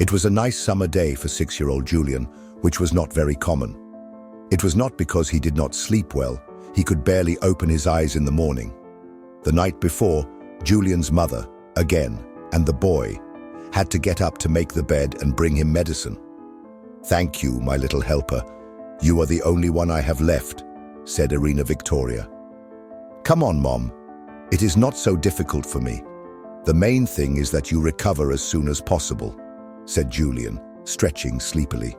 It was a nice summer day for 6-year-old Julian, which was not very common. It was not because he did not sleep well. He could barely open his eyes in the morning. The night before, Julian's mother, again, and the boy, had to get up to make the bed and bring him medicine. "Thank you, my little helper. You are the only one I have left," said Irina Victoria. "Come on, Mom. It is not so difficult for me. The main thing is that you recover as soon as possible," said Julian, stretching sleepily.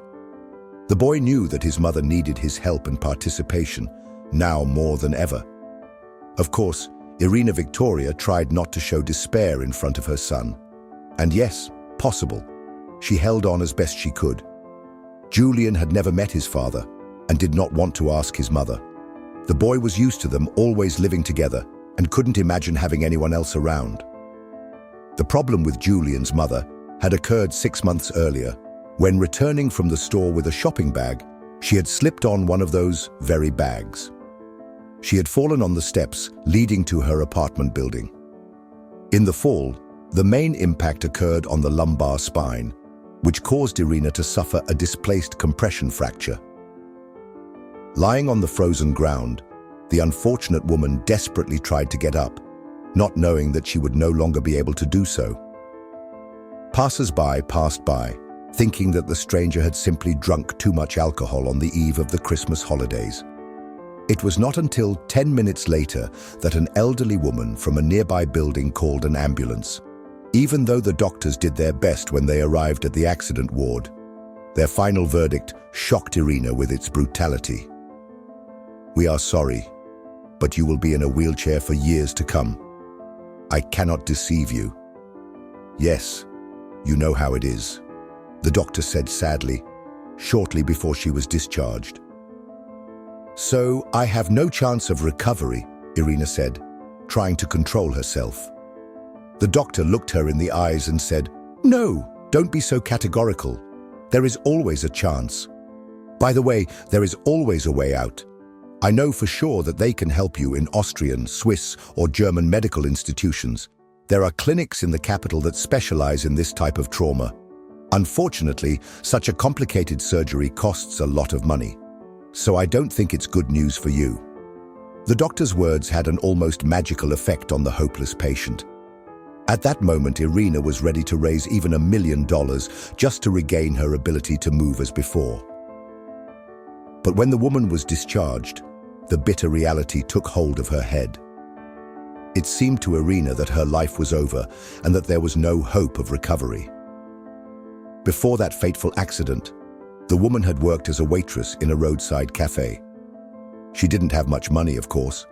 The boy knew that his mother needed his help and participation, now more than ever. Of course, Irina Victoria tried not to show despair in front of her son. And yes, possible. She held on as best she could. Julian had never met his father and did not want to ask his mother. The boy was used to them always living together and couldn't imagine having anyone else around. The problem with Julian's mother had occurred 6 months earlier, when returning from the store with a shopping bag, she had slipped on one of those very bags. She had fallen on the steps leading to her apartment building. In the fall, the main impact occurred on the lumbar spine, which caused Irina to suffer a displaced compression fracture. Lying on the frozen ground, the unfortunate woman desperately tried to get up, not knowing that she would no longer be able to do so. Passers-by passed by, thinking that the stranger had simply drunk too much alcohol on the eve of the Christmas holidays. It was not until 10 minutes later that an elderly woman from a nearby building called an ambulance. Even though the doctors did their best when they arrived at the accident ward, their final verdict shocked Irina with its brutality. "We are sorry, but you will be in a wheelchair for years to come. I cannot deceive you. Yes, you know how it is," the doctor said sadly, shortly before she was discharged. "So I have no chance of recovery," Irina said, trying to control herself. The doctor looked her in the eyes and said, "No, don't be so categorical. There is always a chance. By the way, there is always a way out. I know for sure that they can help you in Austrian, Swiss, or German medical institutions. There are clinics in the capital that specialize in this type of trauma. Unfortunately, such a complicated surgery costs a lot of money. So I don't think it's good news for you." The doctor's words had an almost magical effect on the hopeless patient. At that moment, Irina was ready to raise even $1 million just to regain her ability to move as before. But when the woman was discharged, the bitter reality took hold of her head. It seemed to Irina that her life was over and that there was no hope of recovery. Before that fateful accident, the woman had worked as a waitress in a roadside cafe. She didn't have much money, of course.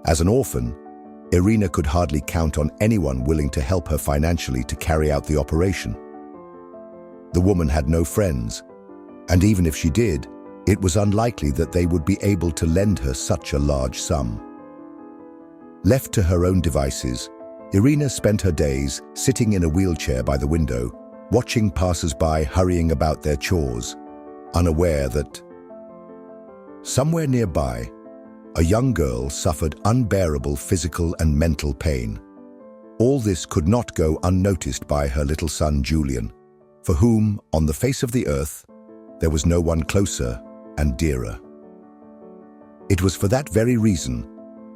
As an orphan, Irina could hardly count on anyone willing to help her financially to carry out the operation. The woman had no friends, and even if she did, it was unlikely that they would be able to lend her such a large sum. Left to her own devices, Irina spent her days sitting in a wheelchair by the window, watching passers-by hurrying about their chores, unaware that somewhere nearby, a young girl suffered unbearable physical and mental pain. All this could not go unnoticed by her little son Julian, for whom, on the face of the earth, there was no one closer and dearer. It was for that very reason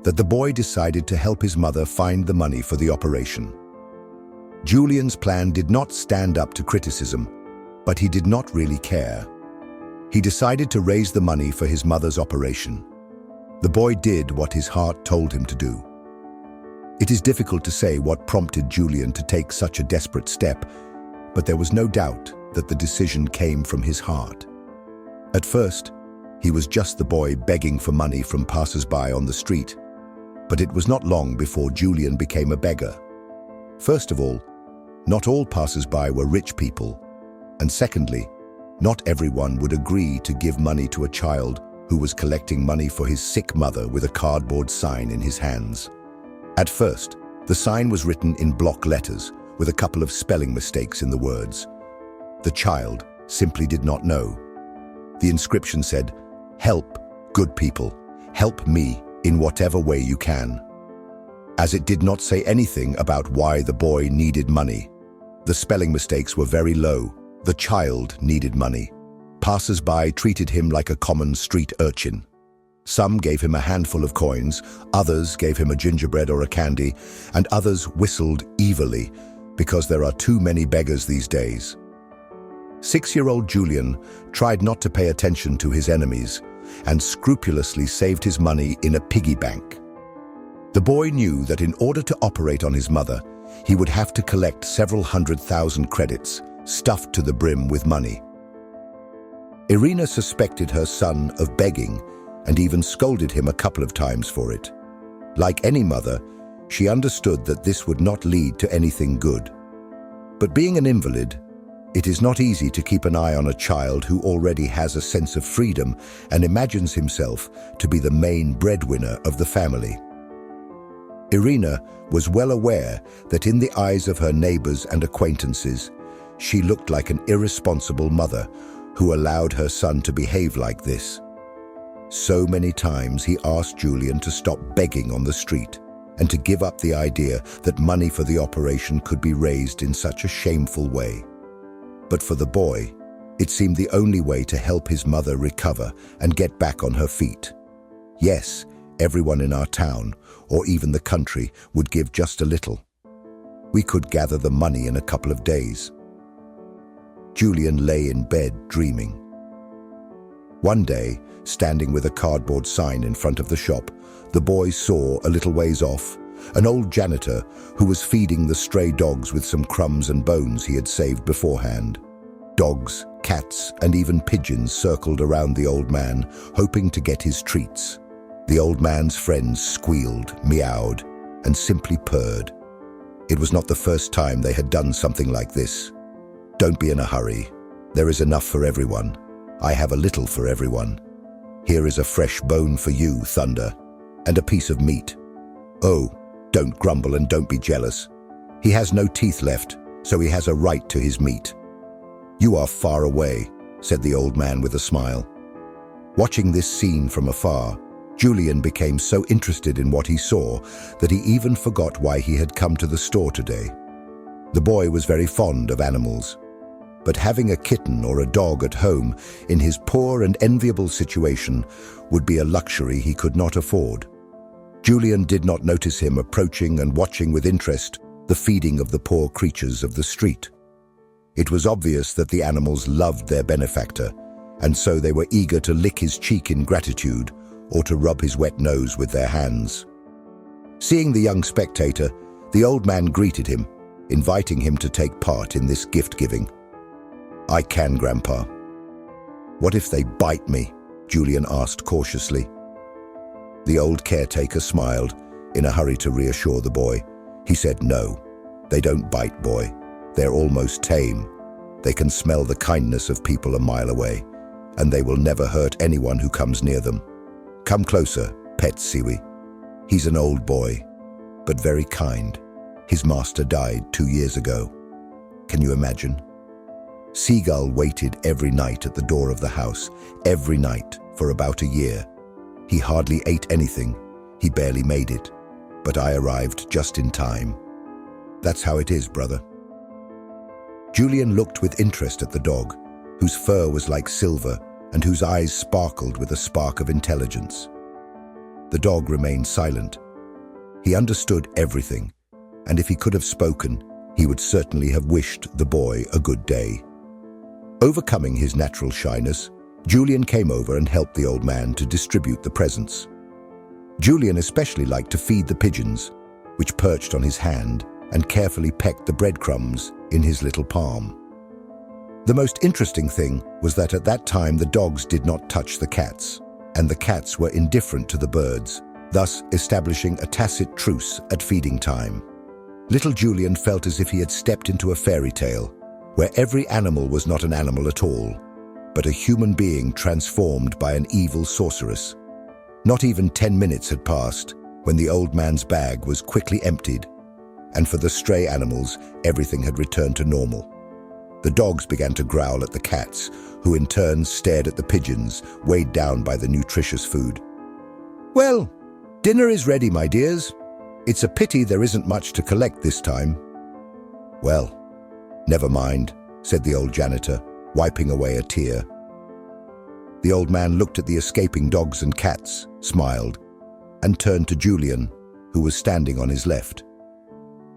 that the boy decided to help his mother find the money for the operation. Julian's plan did not stand up to criticism, but he did not really care. He decided to raise the money for his mother's operation. The boy did what his heart told him to do. It is difficult to say what prompted Julian to take such a desperate step, but there was no doubt that the decision came from his heart. At first, he was just the boy begging for money from passers-by on the street, but it was not long before Julian became a beggar. First of all, not all passers-by were rich people, and secondly, not everyone would agree to give money to a child who was collecting money for his sick mother with a cardboard sign in his hands. At first, the sign was written in block letters with a couple of spelling mistakes in the words. The child simply did not know. The inscription said, "Help, good people, help me in whatever way you can." As it did not say anything about why the boy needed money, the spelling mistakes were very low The child needed money. Passers-by treated him like a common street urchin. Some gave him a handful of coins, others gave him a gingerbread or a candy, and others whistled evilly because there are too many beggars these days. 6-year-old Julian tried not to pay attention to his enemies and scrupulously saved his money in a piggy bank. The boy knew that in order to operate on his mother, he would have to collect several 100,000 credits, stuffed to the brim with money. Irina suspected her son of begging and even scolded him a couple of times for it. Like any mother, she understood that this would not lead to anything good. But being an invalid, it is not easy to keep an eye on a child who already has a sense of freedom and imagines himself to be the main breadwinner of the family. Irina was well aware that in the eyes of her neighbors and acquaintances, she looked like an irresponsible mother who allowed her son to behave like this. So many times he asked Julian to stop begging on the street and to give up the idea that money for the operation could be raised in such a shameful way. But for the boy, it seemed the only way to help his mother recover and get back on her feet. Yes, everyone in our town, or even the country, would give just a little. We could gather the money in a couple of days. Julian lay in bed dreaming. One day, standing with a cardboard sign in front of the shop, the boy saw, a little ways off, an old janitor who was feeding the stray dogs with some crumbs and bones he had saved beforehand. Dogs, cats, and even pigeons circled around the old man, hoping to get his treats. The old man's friends squealed, meowed, and simply purred. It was not the first time they had done something like this. Don't be in a hurry. There is enough for everyone. I have a little for everyone. Here is a fresh bone for you, Thunder, and a piece of meat. Oh, don't grumble and don't be jealous. He has no teeth left, so he has a right to his meat. You are far away, said the old man with a smile. Watching this scene from afar, Julian became so interested in what he saw that he even forgot why he had come to the store today. The boy was very fond of animals, but having a kitten or a dog at home in his poor and enviable situation would be a luxury he could not afford. Julian did not notice him approaching and watching with interest the feeding of the poor creatures of the street. It was obvious that the animals loved their benefactor, and so they were eager to lick his cheek in gratitude or to rub his wet nose with their hands. Seeing the young spectator, the old man greeted him, inviting him to take part in this gift-giving. I can, Grandpa. What if they bite me? Julian asked cautiously. The old caretaker smiled, in a hurry to reassure the boy. He said, no, they don't bite, boy. They're almost tame. They can smell the kindness of people a mile away, and they will never hurt anyone who comes near them. Come closer, pet Siwi. He's an old boy, but very kind. His master died 2 years ago. Can you imagine? Seagull waited every night at the door of the house, every night, for about a year. He hardly ate anything. He barely made it. But I arrived just in time. That's how it is, brother. Julian looked with interest at the dog, whose fur was like silver and whose eyes sparkled with a spark of intelligence. The dog remained silent. He understood everything, and if he could have spoken, he would certainly have wished the boy a good day. Overcoming his natural shyness, Julian came over and helped the old man to distribute the presents. Julian especially liked to feed the pigeons, which perched on his hand and carefully pecked the breadcrumbs in his little palm. The most interesting thing was that at that time the dogs did not touch the cats, and the cats were indifferent to the birds, thus establishing a tacit truce at feeding time. Little Julian felt as if he had stepped into a fairy tale, where every animal was not an animal at all, but a human being transformed by an evil sorceress. Not even 10 minutes had passed when the old man's bag was quickly emptied, and for the stray animals, everything had returned to normal. The dogs began to growl at the cats, who in turn stared at the pigeons, weighed down by the nutritious food. Well, dinner is ready, my dears. It's a pity there isn't much to collect this time. Well, never mind. said the old janitor, wiping away a tear. The old man looked at the escaping dogs and cats, smiled, and turned to Julian, who was standing on his left.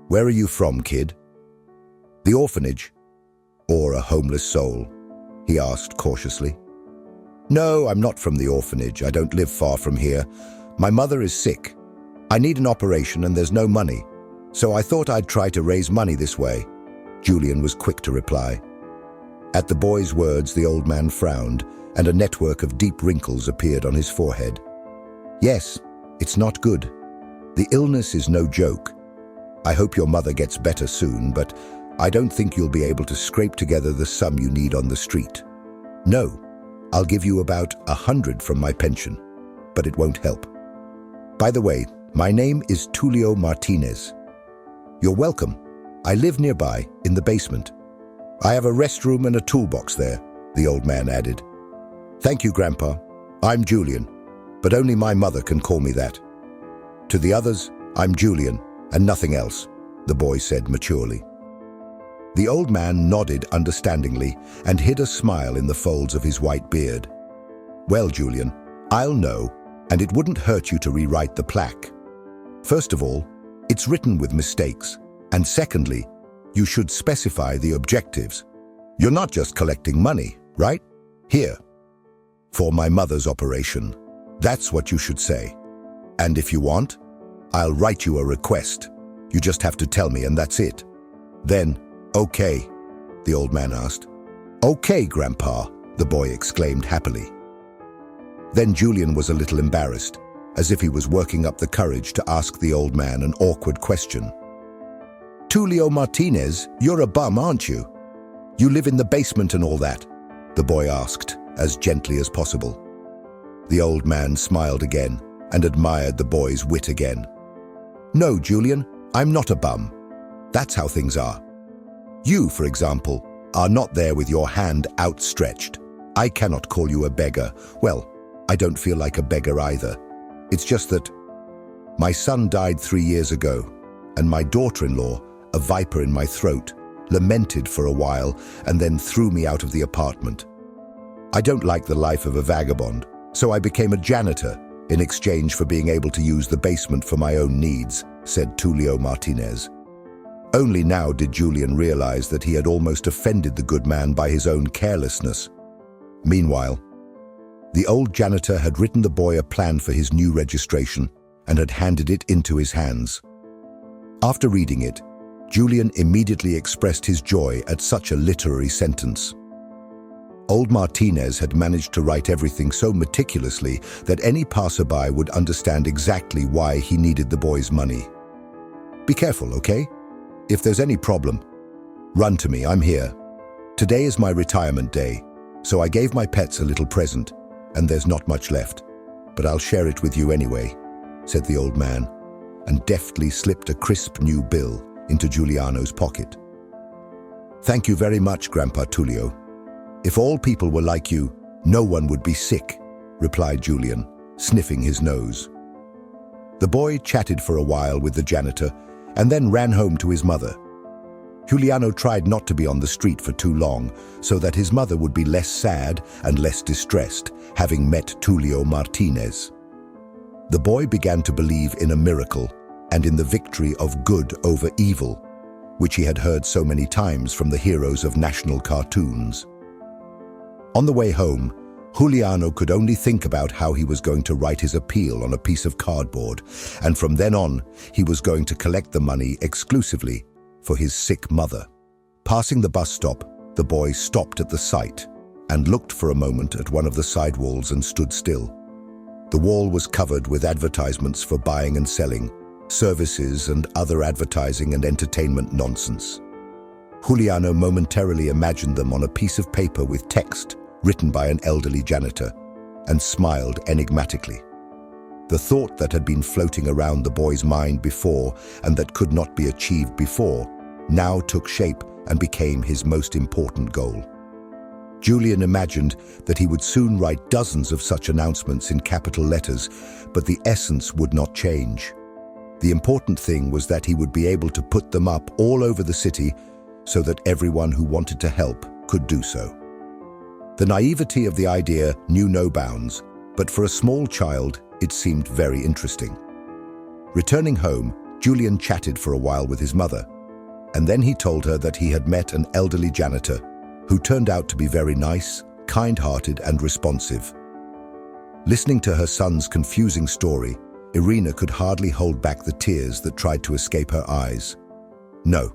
"Where are you from, kid?" "The orphanage." "Or a homeless soul?" he asked cautiously. "No, I'm not from the orphanage. I don't live far from here. My mother is sick. I need an operation and there's no money. So I thought I'd try to raise money this way." Julian was quick to reply. At the boy's words, the old man frowned, and a network of deep wrinkles appeared on his forehead. "Yes, it's not good. The illness is no joke. I hope your mother gets better soon, but I don't think you'll be able to scrape together the sum you need on the street. No, I'll give you about 100 from my pension, but it won't help. By the way, my name is Tulio Martinez. You're welcome. I live nearby, in the basement. I have a restroom and a toolbox there," the old man added. "Thank you, Grandpa. I'm Julian, but only my mother can call me that. To the others, I'm Julian, and nothing else," the boy said maturely. The old man nodded understandingly and hid a smile in the folds of his white beard. "Well, Julian, I'll know, and it wouldn't hurt you to rewrite the plaque. First of all, it's written with mistakes, and secondly, you should specify the objectives. You're not just collecting money, right? Here, for my mother's operation. That's what you should say. And if you want, I'll write you a request. You just have to tell me and that's it." Then, "Okay," the old man asked. "Okay, Grandpa," the boy exclaimed happily. Then Julian was a little embarrassed, as if he was working up the courage to ask the old man an awkward question. "Tulio Martinez, you're a bum, aren't you? You live in the basement and all that?" the boy asked, as gently as possible. The old man smiled again and admired the boy's wit again. "No, Julian, I'm not a bum. That's how things are. You, for example, are not there with your hand outstretched. I cannot call you a beggar. Well, I don't feel like a beggar either. It's just that my son died 3 years ago, and my daughter-in-law, a viper in my throat, lamented for a while and then threw me out of the apartment. I don't like the life of a vagabond, so I became a janitor in exchange for being able to use the basement for my own needs," said Tulio Martinez. Only now did Julian realize that he had almost offended the good man by his own carelessness. Meanwhile, the old janitor had written the boy a plan for his new registration and had handed it into his hands. After reading it, Julian immediately expressed his joy at such a literary sentence. Old Martinez had managed to write everything so meticulously that any passerby would understand exactly why he needed the boy's money. "Be careful, okay? If there's any problem, run to me, I'm here. Today is my retirement day, so I gave my pets a little present, and there's not much left, but I'll share it with you anyway," said the old man, and deftly slipped a crisp new bill into Giuliano's pocket. "Thank you very much, Grandpa Tulio. If all people were like you, no one would be sick," replied Julian, sniffing his nose. The boy chatted for a while with the janitor and then ran home to his mother. Giuliano tried not to be on the street for too long so that his mother would be less sad and less distressed, having met Tulio Martinez. The boy began to believe in a miracle and in the victory of good over evil, which he had heard so many times from the heroes of national cartoons. On the way home, Giuliano could only think about how he was going to write his appeal on a piece of cardboard, and from then on, he was going to collect the money exclusively for his sick mother. Passing the bus stop, the boy stopped at the site and looked for a moment at one of the side walls and stood still. The wall was covered with advertisements for buying and selling, services and other advertising and entertainment nonsense. Giuliano momentarily imagined them on a piece of paper with text written by an elderly janitor, and smiled enigmatically. The thought that had been floating around the boy's mind before and that could not be achieved before now took shape and became his most important goal. Julian imagined that he would soon write dozens of such announcements in capital letters, but the essence would not change. The important thing was that he would be able to put them up all over the city so that everyone who wanted to help could do so. The naivety of the idea knew no bounds, but for a small child, it seemed very interesting. Returning home, Julian chatted for a while with his mother, and then he told her that he had met an elderly janitor who turned out to be very nice, kind-hearted, and responsive. Listening to her son's confusing story, Irina could hardly hold back the tears that tried to escape her eyes. "No,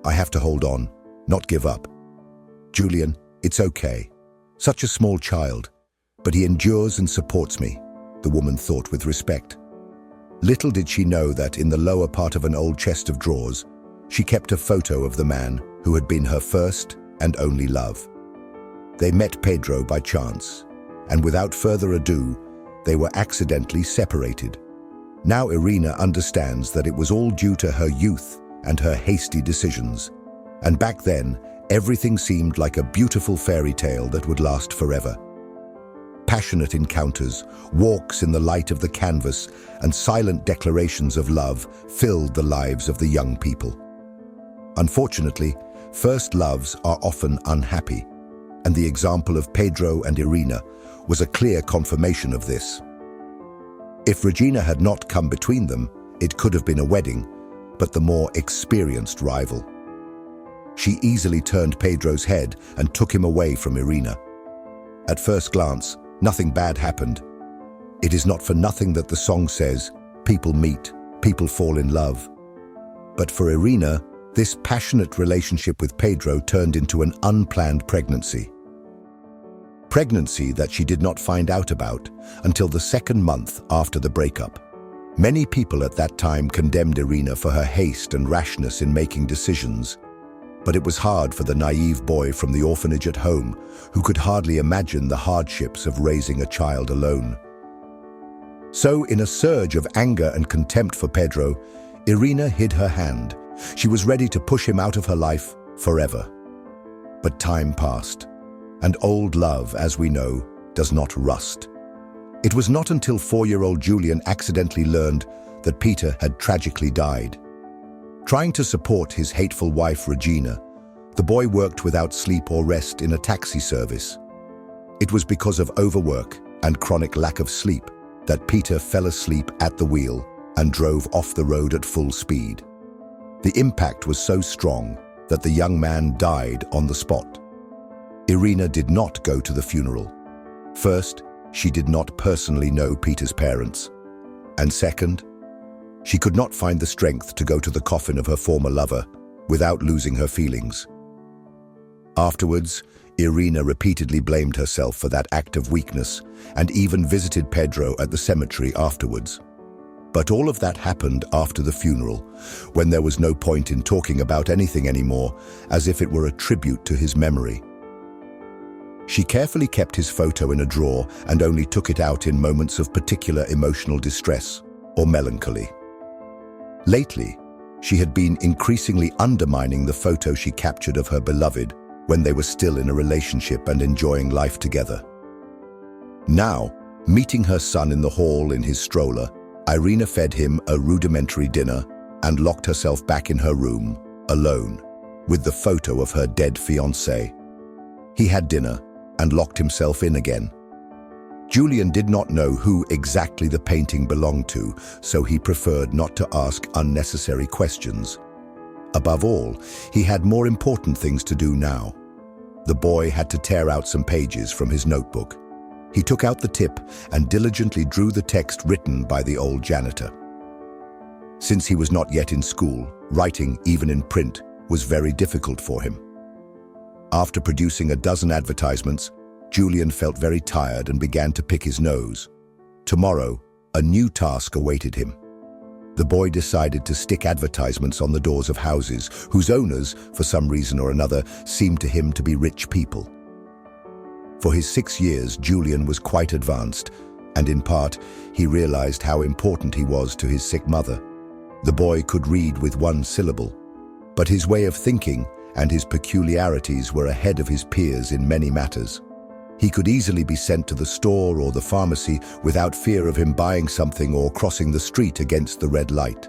I have to hold on, not give up. Julian, it's okay. Such a small child, but he endures and supports me," the woman thought with respect. Little did she know that in the lower part of an old chest of drawers, she kept a photo of the man who had been her first and only love. They met Pedro by chance, and without further ado, they were accidentally separated. Now Irina understands that it was all due to her youth and her hasty decisions. And back then, everything seemed like a beautiful fairy tale that would last forever. Passionate encounters, walks in the light of the canvas, and silent declarations of love filled the lives of the young people. Unfortunately, first loves are often unhappy, and the example of Pedro and Irina was a clear confirmation of this. If Regina had not come between them, it could have been a wedding, but the more experienced rival. She easily turned Pedro's head and took him away from Irina. At first glance, nothing bad happened. It is not for nothing that the song says, "People meet, people fall in love." But for Irina, this passionate relationship with Pedro turned into an unplanned pregnancy. Pregnancy that she did not find out about until the second month after the breakup. Many people at that time condemned Irina for her haste and rashness in making decisions. But it was hard for the naive boy from the orphanage at home, who could hardly imagine the hardships of raising a child alone. So, in a surge of anger and contempt for Pedro, Irina hid her hand. She was ready to push him out of her life forever. But time passed, and old love, as we know, does not rust. It was not until 4-year-old Julian accidentally learned that Peter had tragically died. Trying to support his hateful wife Regina, the boy worked without sleep or rest in a taxi service. It was because of overwork and chronic lack of sleep that Peter fell asleep at the wheel and drove off the road at full speed. The impact was so strong that the young man died on the spot. Irina did not go to the funeral. First, she did not personally know Peter's parents. And second, she could not find the strength to go to the coffin of her former lover without losing her feelings. Afterwards, Irina repeatedly blamed herself for that act of weakness and even visited Pedro at the cemetery afterwards. But all of that happened after the funeral, when there was no point in talking about anything anymore, as if it were a tribute to his memory. She carefully kept his photo in a drawer and only took it out in moments of particular emotional distress or melancholy. Lately, she had been increasingly undermining the photo she captured of her beloved when they were still in a relationship and enjoying life together. Now, meeting her son in the hall in his stroller, Irina fed him a rudimentary dinner and locked herself back in her room, alone, with the photo of her dead fiancé. He had dinner and locked himself in again. Julian did not know who exactly the painting belonged to, so he preferred not to ask unnecessary questions. Above all, he had more important things to do now. The boy had to tear out some pages from his notebook. He took out the tip and diligently drew the text written by the old janitor. Since he was not yet in school, writing, even in print, was very difficult for him. After producing a dozen advertisements, Julian felt very tired and began to pick his nose. Tomorrow, a new task awaited him. The boy decided to stick advertisements on the doors of houses whose owners, for some reason or another, seemed to him to be rich people. For his 6 years, Julian was quite advanced, and in part, he realized how important he was to his sick mother. The boy could read with one syllable, but his way of thinking and his peculiarities were ahead of his peers in many matters. He could easily be sent to the store or the pharmacy without fear of him buying something or crossing the street against the red light.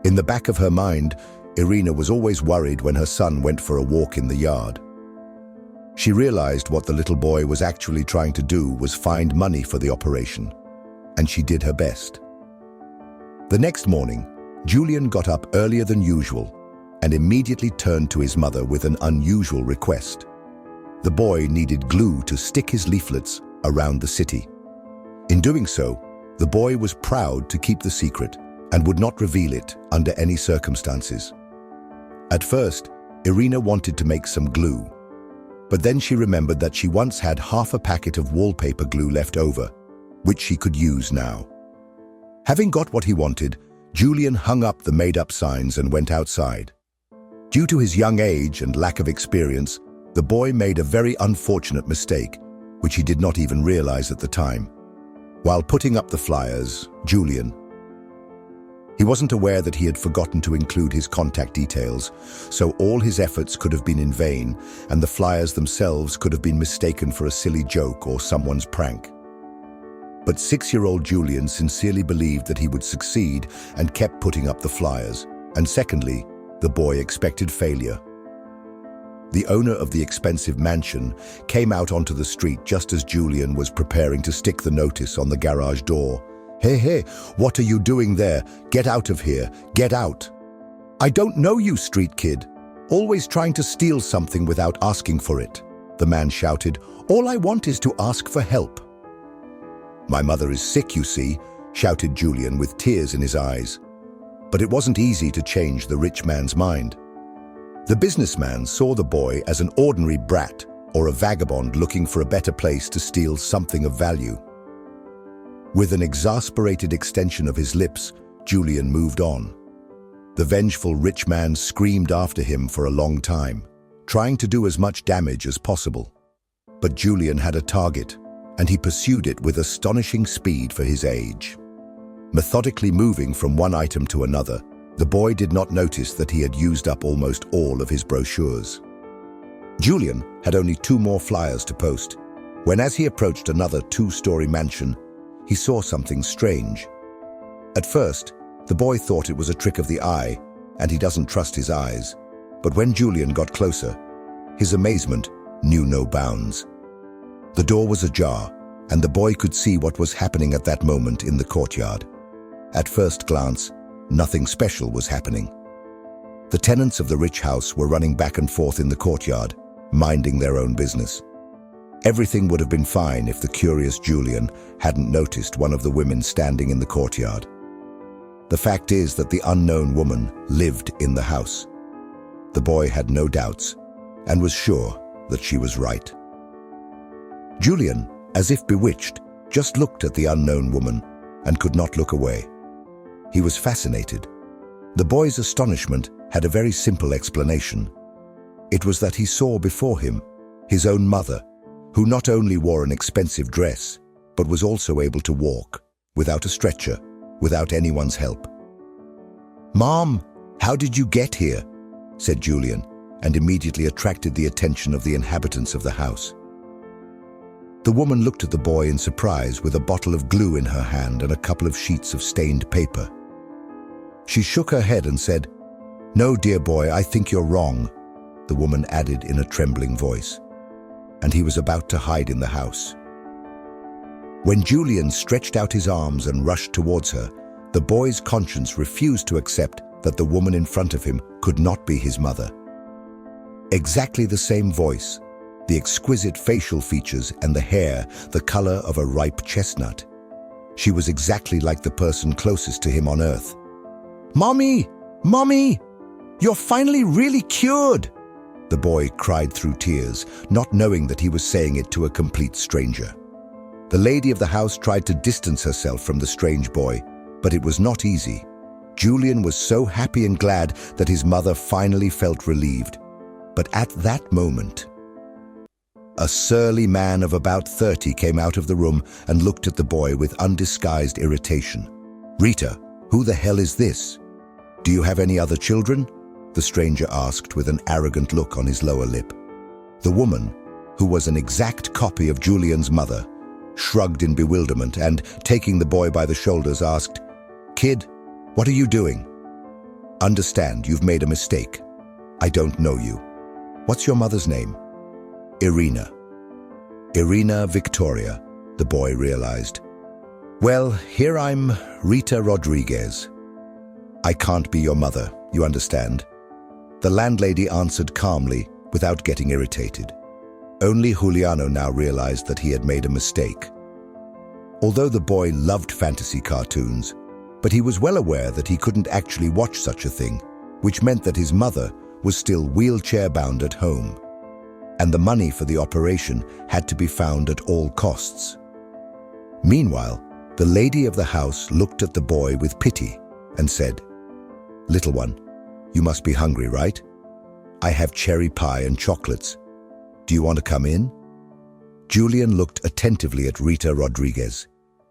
In the back of her mind, Irina was always worried when her son went for a walk in the yard. She realized what the little boy was actually trying to do was find money for the operation, and she did her best. The next morning, Julian got up earlier than usual and immediately turned to his mother with an unusual request. The boy needed glue to stick his leaflets around the city. In doing so, the boy was proud to keep the secret and would not reveal it under any circumstances. At first, Irina wanted to make some glue, but then she remembered that she once had half a packet of wallpaper glue left over, which she could use now. Having got what he wanted, Julian hung up the made-up signs and went outside. Due to his young age and lack of experience, the boy made a very unfortunate mistake, which he did not even realize at the time. While putting up the flyers, he wasn't aware that he had forgotten to include his contact details, so all his efforts could have been in vain, and the flyers themselves could have been mistaken for a silly joke or someone's prank. But 6-year-old Julian sincerely believed that he would succeed and kept putting up the flyers. And secondly, the boy expected failure. The owner of the expensive mansion came out onto the street just as Julian was preparing to stick the notice on the garage door. Hey, what are you doing there? Get out of here, get out. I don't know you, street kid. Always trying to steal something without asking for it, the man shouted. All I want is to ask for help. My mother is sick, you see, shouted Julian with tears in his eyes. But it wasn't easy to change the rich man's mind. The businessman saw the boy as an ordinary brat or a vagabond looking for a better place to steal something of value. With an exasperated extension of his lips, Julian moved on. The vengeful rich man screamed after him for a long time, trying to do as much damage as possible. But Julian had a target, and he pursued it with astonishing speed for his age. Methodically moving from one item to another, the boy did not notice that he had used up almost all of his brochures. Julian had only 2 more flyers to post, when as he approached another 2-story mansion, he saw something strange. At first, the boy thought it was a trick of the eye, and he doesn't trust his eyes. But when Julian got closer, his amazement knew no bounds. The door was ajar, and the boy could see what was happening at that moment in the courtyard. At first glance, nothing special was happening. The tenants of the rich house were running back and forth in the courtyard, minding their own business. Everything would have been fine if the curious Julian hadn't noticed one of the women standing in the courtyard. The fact is that the unknown woman lived in the house. The boy had no doubts and was sure that she was right. Julian, as if bewitched, just looked at the unknown woman and could not look away. He was fascinated. The boy's astonishment had a very simple explanation. It was that he saw before him his own mother, who not only wore an expensive dress, but was also able to walk, without a stretcher, without anyone's help. "Mom, how did you get here?" said Julian, and immediately attracted the attention of the inhabitants of the house. The woman looked at the boy in surprise with a bottle of glue in her hand and a couple of sheets of stained paper. She shook her head and said, "No, dear boy, I think you're wrong," the woman added in a trembling voice. And he was about to hide in the house. When Julian stretched out his arms and rushed towards her, the boy's conscience refused to accept that the woman in front of him could not be his mother. Exactly the same voice, the exquisite facial features and the hair the color of a ripe chestnut. She was exactly like the person closest to him on earth. "Mommy! Mommy! You're finally really cured!" the boy cried through tears, not knowing that he was saying it to a complete stranger. The lady of the house tried to distance herself from the strange boy, but it was not easy. Julian was so happy and glad that his mother finally felt relieved. But at that moment, a surly man of about 30 came out of the room and looked at the boy with undisguised irritation. "Rita, who the hell is this? Do you have any other children?" the stranger asked with an arrogant look on his lower lip. The woman, who was an exact copy of Julian's mother, shrugged in bewilderment and, taking the boy by the shoulders, asked, "Kid, what are you doing?" Understand, you've made a mistake. I don't know you. What's your mother's name? Irina. Irina Victoria, the boy realized. Well, here I'm Rita Rodriguez. I can't be your mother, you understand? The landlady answered calmly, without getting irritated. Only Juliano now realized that he had made a mistake. Although the boy loved fantasy cartoons, but he was well aware that he couldn't actually watch such a thing, which meant that his mother was still wheelchair-bound at home, and the money for the operation had to be found at all costs. Meanwhile, the lady of the house looked at the boy with pity and said, "Little one, you must be hungry, right? I have cherry pie and chocolates. Do you want to come in?" Julian looked attentively at Rita Rodriguez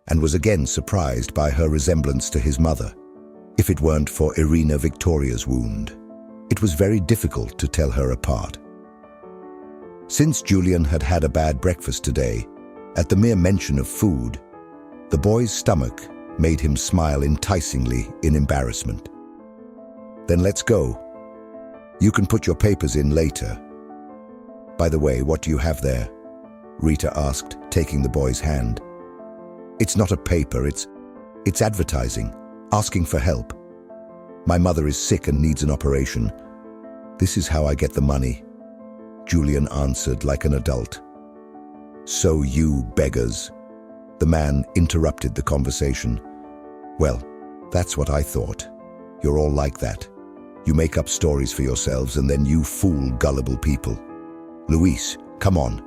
and was again surprised by her resemblance to his mother. If it weren't for Irina Victoria's wound, it was very difficult to tell her apart. Since Julian had had a bad breakfast today, at the mere mention of food, the boy's stomach made him smile enticingly in embarrassment. "Then let's go. You can put your papers in later. By the way, what do you have there?" Rita asked, taking the boy's hand. "It's not a paper, it's advertising, asking for help. My mother is sick and needs an operation. This is how I get the money," Julian answered like an adult. "So you beggars," the man interrupted the conversation. "Well, that's what I thought. You're all like that. You make up stories for yourselves and then you fool gullible people. Luis, come on.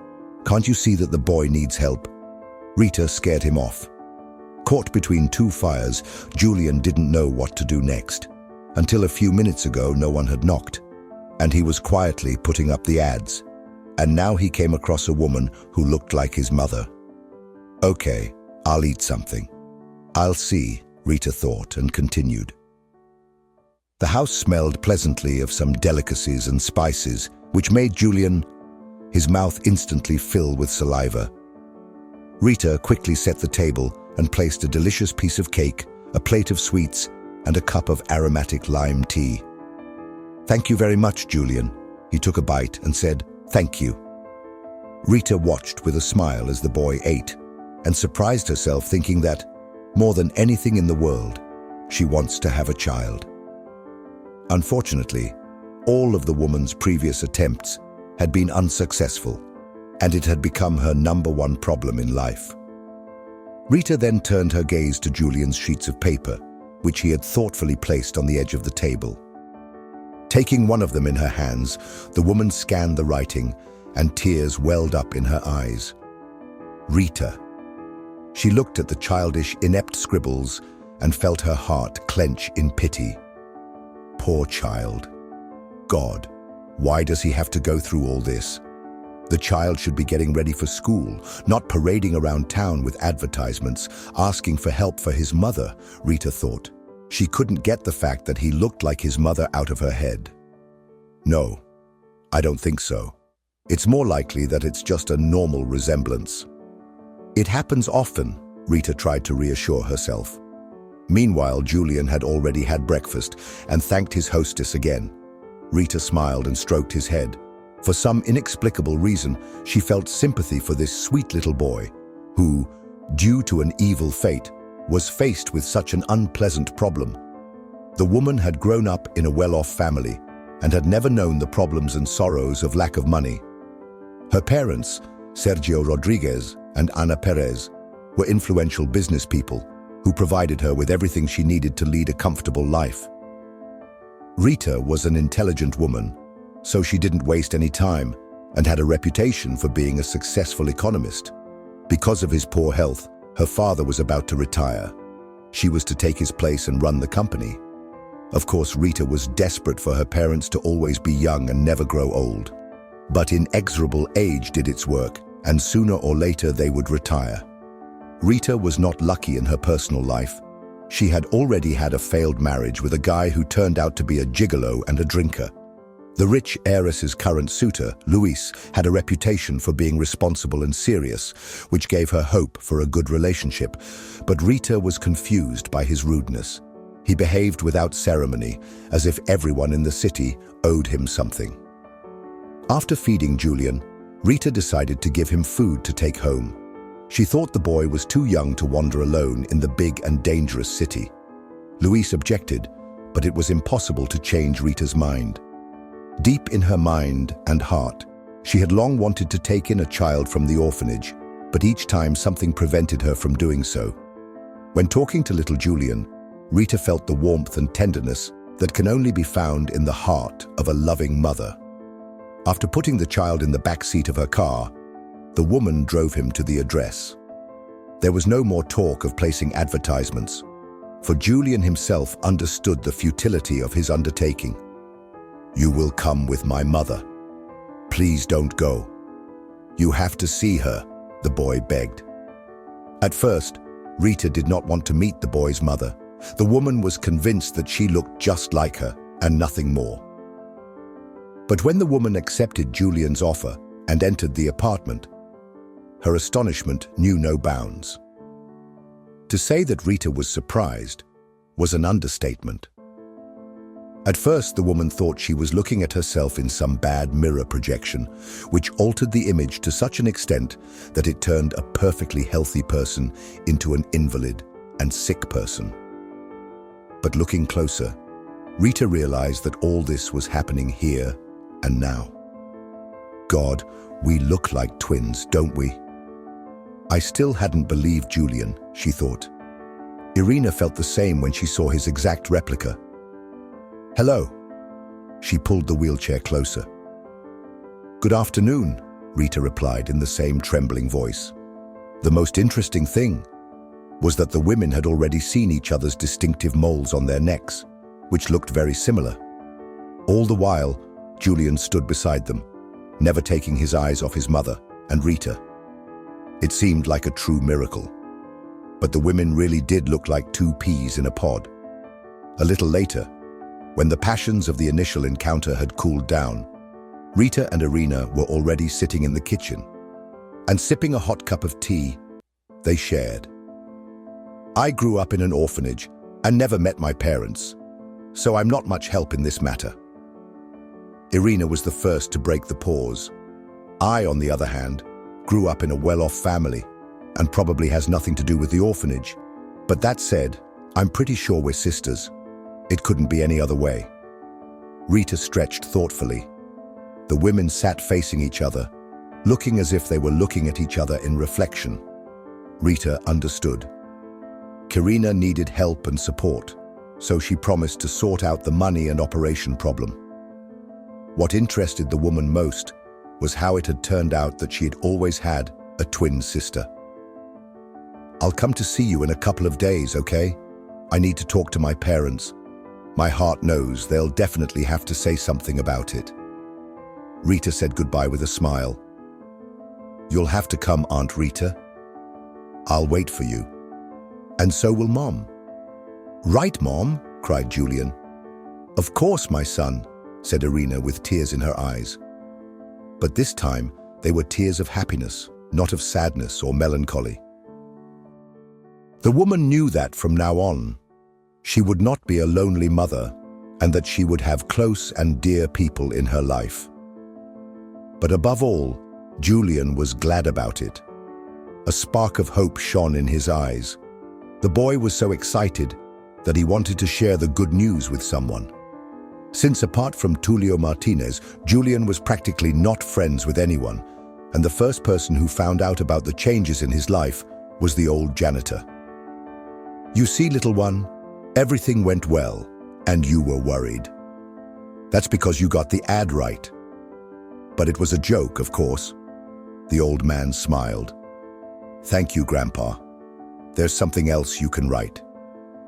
Can't you see that the boy needs help?" Rita scared him off. Caught between two fires, Julian didn't know what to do next. Until a few minutes ago, no one had knocked, and he was quietly putting up the ads. And now he came across a woman who looked like his mother. "Okay, I'll eat something. I'll see," Rita thought and continued. The house smelled pleasantly of some delicacies and spices, which made Julian, his mouth instantly fill with saliva. Rita quickly set the table and placed a delicious piece of cake, a plate of sweets, and a cup of aromatic lime tea. "Thank you very much, Julian." He took a bite and said, "Thank you." Rita watched with a smile as the boy ate, and surprised herself thinking that, more than anything in the world, she wants to have a child. Unfortunately, all of the woman's previous attempts had been unsuccessful, and it had become her #1 problem in life. Rita then turned her gaze to Julian's sheets of paper, which he had thoughtfully placed on the edge of the table. Taking one of them in her hands, the woman scanned the writing, and tears welled up in her eyes. Rita. She looked at the childish, inept scribbles and felt her heart clench in pity. Poor child. God, why does he have to go through all this? The child should be getting ready for school, not parading around town with advertisements, asking for help for his mother, Rita thought. She couldn't get the fact that he looked like his mother out of her head. No, I don't think so. It's more likely that it's just a normal resemblance. It happens often, Rita tried to reassure herself. Meanwhile, Julian had already had breakfast and thanked his hostess again. Rita smiled and stroked his head. For some inexplicable reason, she felt sympathy for this sweet little boy, who, due to an evil fate, was faced with such an unpleasant problem. The woman had grown up in a well-off family and had never known the problems and sorrows of lack of money. Her parents, Sergio Rodriguez and Ana Perez, were influential business people who provided her with everything she needed to lead a comfortable life. Rita was an intelligent woman, so she didn't waste any time and had a reputation for being a successful economist. Because of his poor health, her father was about to retire. She was to take his place and run the company. Of course, Rita was desperate for her parents to always be young and never grow old. But inexorable age did its work, and sooner or later they would retire. Rita was not lucky in her personal life. She had already had a failed marriage with a guy who turned out to be a gigolo and a drinker. The rich heiress's current suitor, Luis, had a reputation for being responsible and serious, which gave her hope for a good relationship. But Rita was confused by his rudeness. He behaved without ceremony, as if everyone in the city owed him something. After feeding Julian, Rita decided to give him food to take home. She thought the boy was too young to wander alone in the big and dangerous city. Louise objected, but it was impossible to change Rita's mind. Deep in her mind and heart, she had long wanted to take in a child from the orphanage, but each time something prevented her from doing so. When talking to little Julian, Rita felt the warmth and tenderness that can only be found in the heart of a loving mother. After putting the child in the back seat of her car, the woman drove him to the address. There was no more talk of placing advertisements, for Julian himself understood the futility of his undertaking. "You will come with my mother. Please don't go. You have to see her," the boy begged. At first, Rita did not want to meet the boy's mother. The woman was convinced that she looked just like her and nothing more. But when the woman accepted Julian's offer and entered the apartment, her astonishment knew no bounds. To say that Rita was surprised was an understatement. At first, the woman thought she was looking at herself in some bad mirror projection, which altered the image to such an extent that it turned a perfectly healthy person into an invalid and sick person. But looking closer, Rita realized that all this was happening here and now. God, we look like twins, don't we? I still hadn't believed Julian, she thought. Irina felt the same when she saw his exact replica. "Hello." She pulled the wheelchair closer. "Good afternoon," Rita replied in the same trembling voice. The most interesting thing was that the women had already seen each other's distinctive moles on their necks, which looked very similar. All the while, Julian stood beside them, never taking his eyes off his mother and Rita. It seemed like a true miracle. But the women really did look like two peas in a pod. A little later, when the passions of the initial encounter had cooled down, Rita and Irina were already sitting in the kitchen, and sipping a hot cup of tea, they shared. "I grew up in an orphanage and never met my parents, so I'm not much help in this matter." Irina was the first to break the pause. "I, on the other hand, grew up in a well-off family and probably has nothing to do with the orphanage. But that said, I'm pretty sure we're sisters. It couldn't be any other way." Rita stretched thoughtfully. The women sat facing each other, looking as if they were looking at each other in reflection. Rita understood. Karina needed help and support, so she promised to sort out the money and operation problem. What interested the woman most was how it had turned out that she had always had a twin sister. "I'll come to see you in a couple of days, okay? I need to talk to my parents. My heart knows they'll definitely have to say something about it." Rita said goodbye with a smile. "You'll have to come, Aunt Rita. I'll wait for you. And so will Mom." "Right, Mom," cried Julian. "Of course, my son," said Irina with tears in her eyes. But this time, they were tears of happiness, not of sadness or melancholy. The woman knew that from now on, she would not be a lonely mother, and that she would have close and dear people in her life. But above all, Julian was glad about it. A spark of hope shone in his eyes. The boy was so excited that he wanted to share the good news with someone. Since apart from Tulio Martinez, Julian was practically not friends with anyone, and the first person who found out about the changes in his life was the old janitor. "You see, little one, everything went well, and you were worried. That's because you got the ad right. But it was a joke, of course." The old man smiled. "Thank you, Grandpa. There's something else you can write.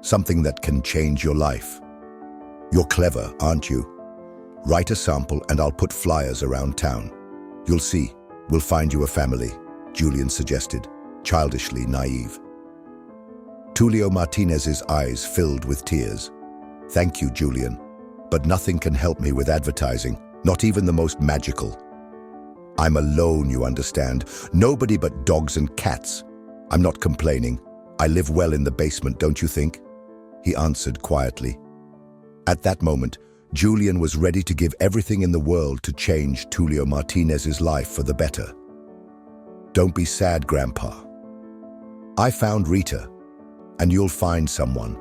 Something that can change your life. You're clever, aren't you? Write a sample and I'll put flyers around town. You'll see, we'll find you a family," Julian suggested, childishly naive. Tulio Martinez's eyes filled with tears. "Thank you, Julian, but nothing can help me with advertising, not even the most magical. I'm alone, you understand. Nobody but dogs and cats. I'm not complaining. I live well in the basement, don't you think?" he answered quietly. At that moment, Julian was ready to give everything in the world to change Tulio Martinez's life for the better. "Don't be sad, Grandpa. I found Rita, and you'll find someone.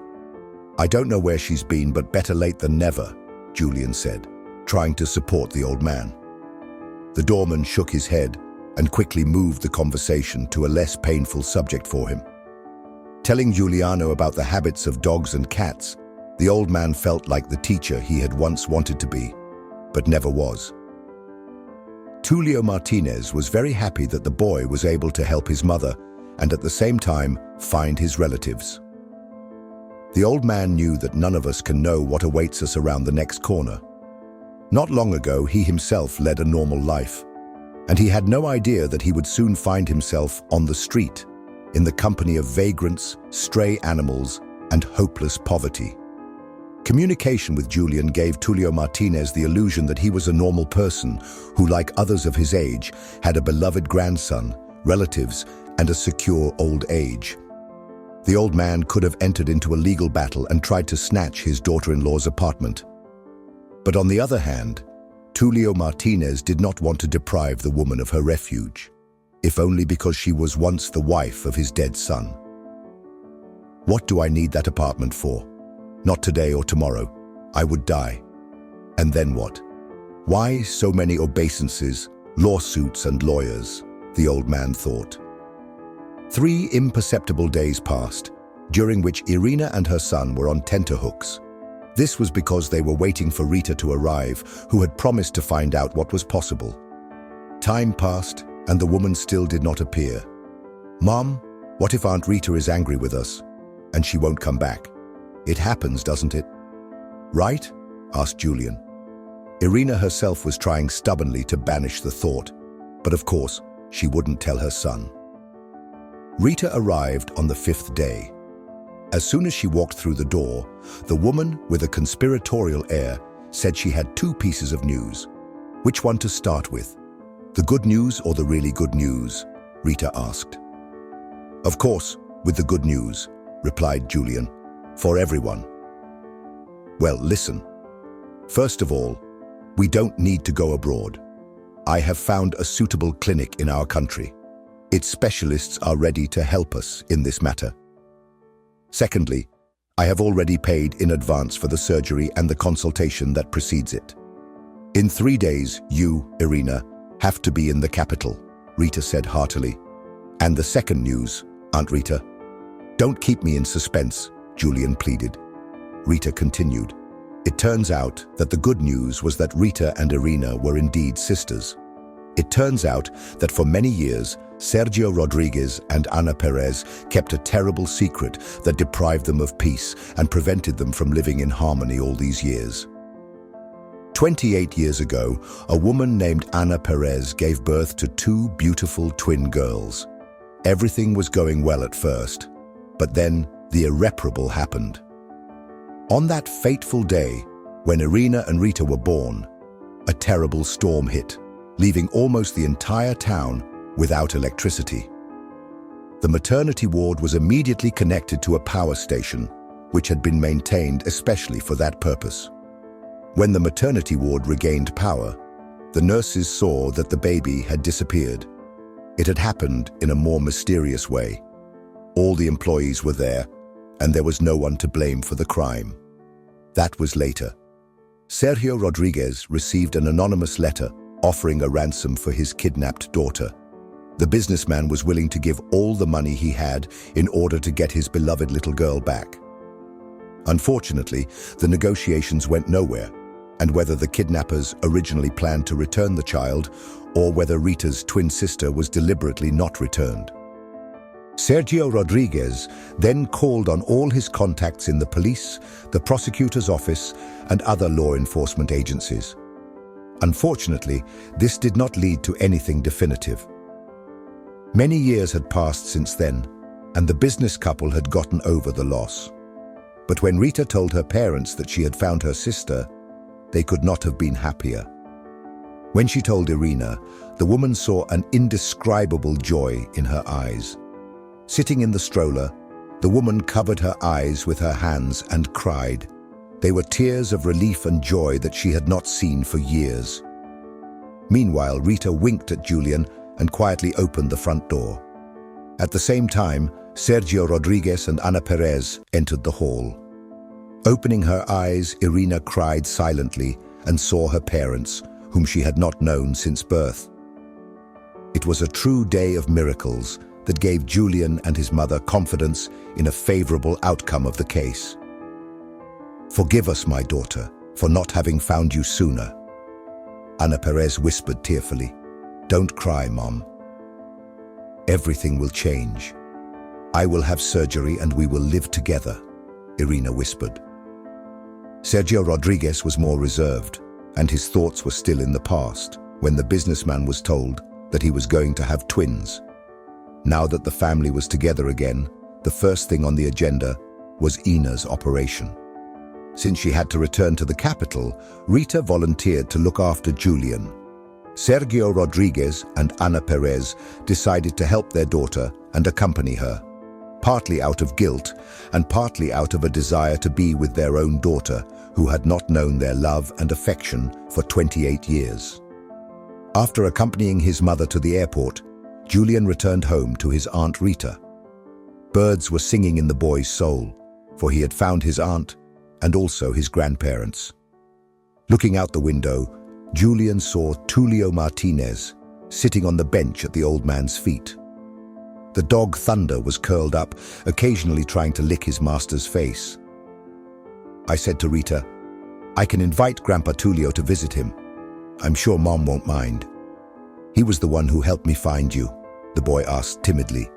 I don't know where she's been, but better late than never," Julian said, trying to support the old man. The doorman shook his head and quickly moved the conversation to a less painful subject for him. Telling Giuliano about the habits of dogs and cats, the old man felt like the teacher he had once wanted to be, but never was. Tulio Martinez was very happy that the boy was able to help his mother and at the same time find his relatives. The old man knew that none of us can know what awaits us around the next corner. Not long ago, he himself led a normal life, and he had no idea that he would soon find himself on the street, in the company of vagrants, stray animals, and hopeless poverty. Communication with Julian gave Tulio Martinez the illusion that he was a normal person who, like others of his age, had a beloved grandson, relatives, and a secure old age. The old man could have entered into a legal battle and tried to snatch his daughter-in-law's apartment. But on the other hand, Tulio Martinez did not want to deprive the woman of her refuge, if only because she was once the wife of his dead son. "What do I need that apartment for? Not today or tomorrow. I would die. And then what? Why so many obeisances, lawsuits and lawyers?" the old man thought. 3 imperceptible days passed, during which Irina and her son were on tenterhooks. This was because they were waiting for Rita to arrive, who had promised to find out what was possible. Time passed, and the woman still did not appear. "Mom, what if Aunt Rita is angry with us, and she won't come back? It happens, doesn't it?" "Right?" asked Julian. Irina herself was trying stubbornly to banish the thought, but of course, she wouldn't tell her son. Rita arrived on the 5th day. As soon as she walked through the door, the woman, with a conspiratorial air, said she had 2 pieces of news. "Which one to start with? The good news or the really good news?" Rita asked. "Of course, with the good news," replied Julian. "For everyone." "Well, listen. First of all, we don't need to go abroad. I have found a suitable clinic in our country. Its specialists are ready to help us in this matter. Secondly, I have already paid in advance for the surgery and the consultation that precedes it. In 3 days, you, Irina, have to be in the capital," Rita said heartily. "And the second news, Aunt Rita?" "Don't keep me in suspense," Julian pleaded. Rita continued. "It turns out that the good news was that Rita and Irina were indeed sisters. It turns out that for many years, Sergio Rodriguez and Ana Perez kept a terrible secret that deprived them of peace and prevented them from living in harmony all these years. 28 years ago, a woman named Ana Perez gave birth to 2 beautiful twin girls. Everything was going well at first, but then the irreparable happened. On that fateful day, when Irina and Rita were born, a terrible storm hit, leaving almost the entire town without electricity. The maternity ward was immediately connected to a power station, which had been maintained especially for that purpose. When the maternity ward regained power, the nurses saw that the baby had disappeared. It had happened in a more mysterious way. All the employees were there, and there was no one to blame for the crime. That was later. Sergio Rodriguez received an anonymous letter offering a ransom for his kidnapped daughter. The businessman was willing to give all the money he had in order to get his beloved little girl back. Unfortunately, the negotiations went nowhere, and whether the kidnappers originally planned to return the child or whether Rita's twin sister was deliberately not returned. Sergio Rodriguez then called on all his contacts in the police, the prosecutor's office, and other law enforcement agencies. Unfortunately, this did not lead to anything definitive. Many years had passed since then, and the business couple had gotten over the loss. But when Rita told her parents that she had found her sister, they could not have been happier. When she told Irina, the woman saw an indescribable joy in her eyes. Sitting in the stroller, The woman covered her eyes with her hands and cried. They were tears of relief and joy that she had not seen for years. Meanwhile, Rita winked at Julian and quietly opened the front door. At the same time, Sergio Rodriguez and Ana Perez entered the hall. Opening her eyes, Irina cried silently and saw her parents, whom she had not known since birth. It was a true day of miracles that gave Julian and his mother confidence in a favorable outcome of the case. "Forgive us, my daughter, for not having found you sooner," Ana Perez whispered tearfully. "Don't cry, Mom. Everything will change. I will have surgery and we will live together," Irina whispered. Sergio Rodriguez was more reserved, and his thoughts were still in the past, when the businessman was told that he was going to have twins. Now that the family was together again, the first thing on the agenda was Ina's operation. Since she had to return to the capital, Rita volunteered to look after Julian. Sergio Rodriguez and Ana Perez decided to help their daughter and accompany her, partly out of guilt and partly out of a desire to be with their own daughter, who had not known their love and affection for 28 years. After accompanying his mother to the airport, Julian returned home to his Aunt Rita. Birds were singing in the boy's soul, for he had found his aunt and also his grandparents. Looking out the window, Julian saw Tulio Martinez sitting on the bench at the old man's feet. The dog Thunder was curled up, occasionally trying to lick his master's face. I said to Rita, "I can invite Grandpa Tulio to visit him. I'm sure Mom won't mind." "He was the one who helped me find you," the boy asked timidly.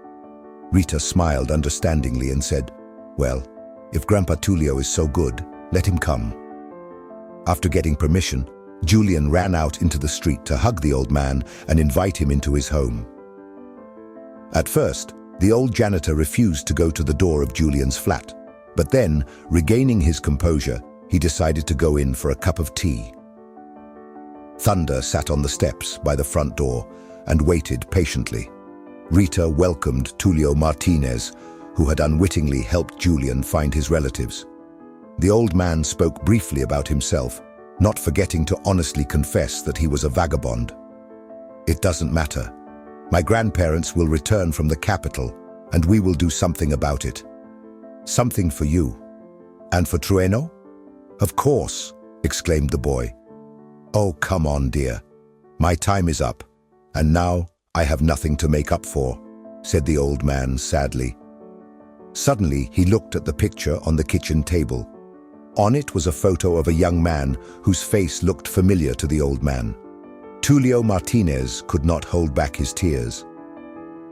Rita smiled understandingly and said, "Well, if Grandpa Tulio is so good, let him come." After getting permission, Julian ran out into the street to hug the old man and invite him into his home. At first, the old janitor refused to go to the door of Julian's flat, but then, regaining his composure, he decided to go in for a cup of tea. Thunder sat on the steps by the front door and waited patiently. Rita welcomed Tulio Martinez, who had unwittingly helped Julian find his relatives. The old man spoke briefly about himself, not forgetting to honestly confess that he was a vagabond. "It doesn't matter. My grandparents will return from the capital, and we will do something about it. Something for you. And for Trueno?" "Of course," exclaimed the boy. "Oh, come on, dear. My time is up, and now I have nothing to make up for," said the old man sadly. Suddenly, he looked at the picture on the kitchen table. On it was a photo of a young man whose face looked familiar to the old man. Tulio Martinez could not hold back his tears.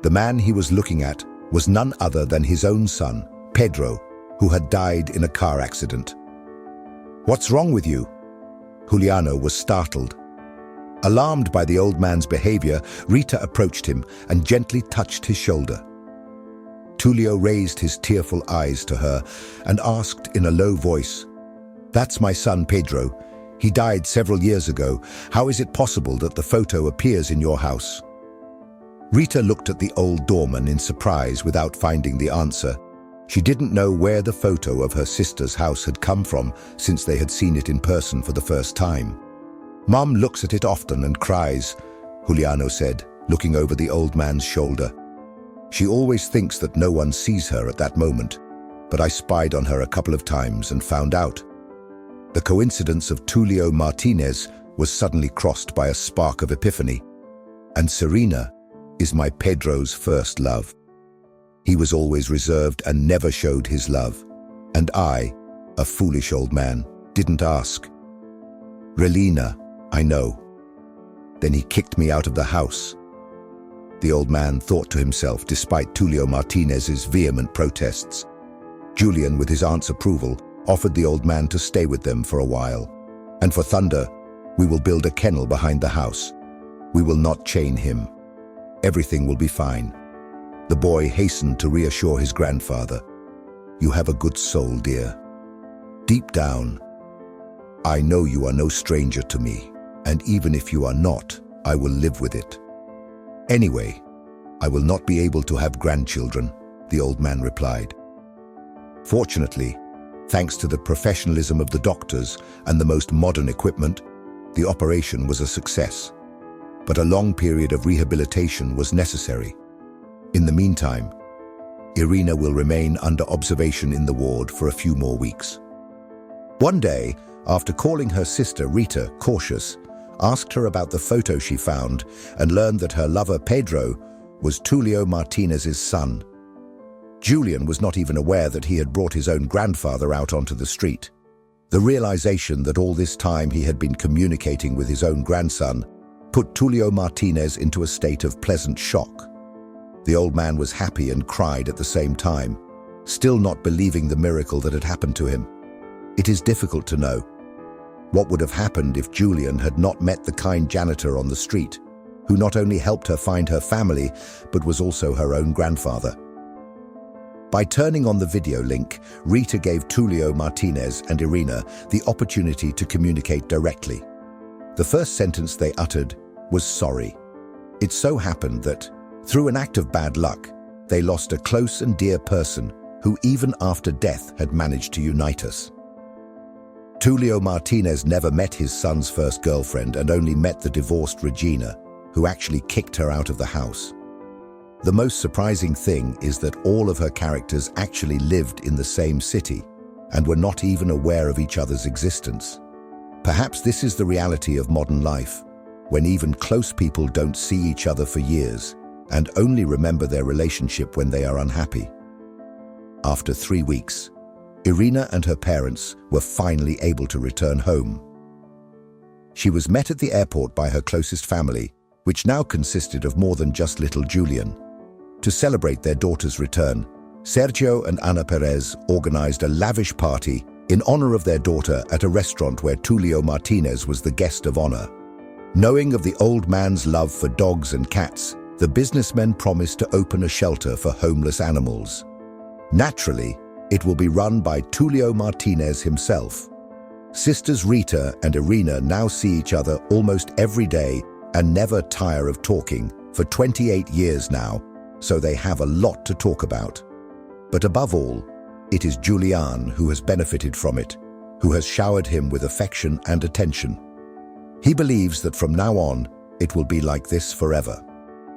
The man he was looking at was none other than his own son, Pedro, who had died in a car accident. "What's wrong with you?" Juliano was startled. Alarmed by the old man's behavior, Rita approached him and gently touched his shoulder. Tulio raised his tearful eyes to her and asked in a low voice, "That's my son Pedro. He died several years ago. How is it possible that the photo appears in your house?" Rita looked at the old doorman in surprise without finding the answer. She didn't know where the photo of her sister's house had come from since they had seen it in person for the first time. "Mom looks at it often and cries," Juliano said, looking over the old man's shoulder. "She always thinks that no one sees her at that moment, but I spied on her a couple of times and found out." The coincidence of Tulio Martinez was suddenly crossed by a spark of epiphany. "And Serena is my Pedro's first love. He was always reserved and never showed his love. And I, a foolish old man, didn't ask. Relina, I know. Then he kicked me out of the house." The old man thought to himself despite Tulio Martinez's vehement protests. Julian, with his aunt's approval, offered the old man to stay with them for a while. "And for Thunder, we will build a kennel behind the house. We will not chain him. Everything will be fine." The boy hastened to reassure his grandfather. "You have a good soul, dear. Deep down, I know you are no stranger to me, and even if you are not, I will live with it. Anyway, I will not be able to have grandchildren," the old man replied. Fortunately, thanks to the professionalism of the doctors and the most modern equipment, the operation was a success. But a long period of rehabilitation was necessary. In the meantime, Irina will remain under observation in the ward for a few more weeks. One day, after calling her sister Rita, cautious, asked her about the photo she found and learned that her lover Pedro was Tulio Martinez's son. Julian was not even aware that he had brought his own grandfather out onto the street. The realization that all this time he had been communicating with his own grandson put Tulio Martinez into a state of pleasant shock. The old man was happy and cried at the same time, still not believing the miracle that had happened to him. It is difficult to know what would have happened if Julian had not met the kind janitor on the street, who not only helped her find her family, but was also her own grandfather. By turning on the video link, Rita gave Tulio Martinez and Irina the opportunity to communicate directly. The first sentence they uttered was sorry. It so happened that, through an act of bad luck, they lost a close and dear person who even after death had managed to unite us. Tulio Martinez never met his son's first girlfriend and only met the divorced Regina, who actually kicked her out of the house. The most surprising thing is that all of her characters actually lived in the same city and were not even aware of each other's existence. Perhaps this is the reality of modern life, when even close people don't see each other for years and only remember their relationship when they are unhappy. After 3 weeks, Irina and her parents were finally able to return home. She was met at the airport by her closest family, which now consisted of more than just little Julian. To celebrate their daughter's return, Sergio and Ana Perez organized a lavish party in honor of their daughter at a restaurant where Tulio Martinez was the guest of honor. Knowing of the old man's love for dogs and cats, the businessmen promised to open a shelter for homeless animals. Naturally, it will be run by Tulio Martinez himself. Sisters Rita and Irina now see each other almost every day and never tire of talking for 28 years now, so they have a lot to talk about. But above all, it is Julian who has benefited from it, who has showered him with affection and attention. He believes that from now on, it will be like this forever.